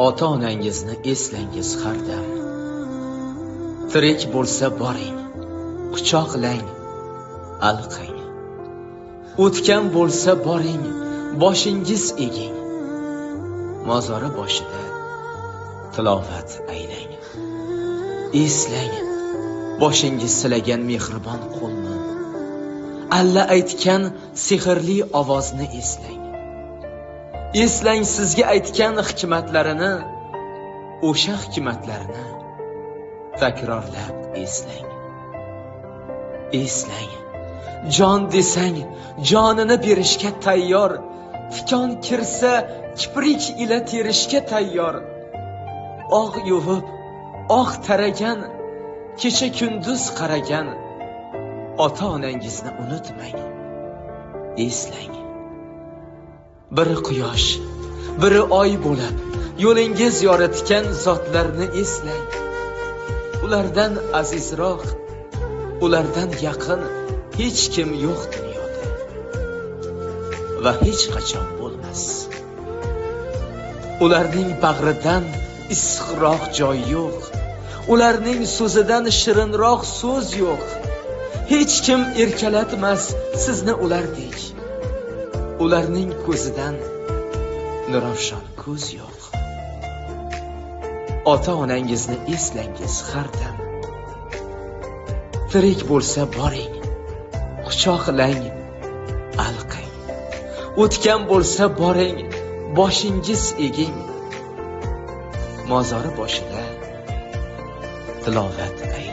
Ota-onangizni eslangiz har dam. Tirik bo'lsa boring, quchoqlang, alqang. O'tgan bo'lsa boring, boshingiz eging. Mozori boshida tilovat aylang. Eslang, boshingiz silagan mehribon qo'lni. Alla aytgan sehrli ovozni eslang. Eslang sizga aytgan hikmatlarini, o'sha hikmatlarni takrorlab eslang. Eslang, jon desang, jonini berishga tayyor. Tikon kirsa, kiprik ila terishga tayyor. Oq yuvib, oq taragan, kecha kunduz qaragan ota-onangizni unutmang. Eslang. Biri quyosh, biri oy bo'lib, yo'lingiz yoritgan zotlarni eslang. Ulardan azizroq, ulardan yaqin hech kim yo'q dunyoda va hech qachon bo'lmas. Ularning bag'ridan issiqroq joy yo'q. Ularning so'zidan shirinroq so'z yo'q. Hech kim erkalatmas sizni ulardek. Ularning ko'zidan nurafshon ko'z yo'q. Ota-onangizni eslangiz har dam. Tirik bo'lsa boring, quchoqlang, alqang. O'tgan bo'lsa boring, boshingiz eging. Mozori boshida tilovat aylang.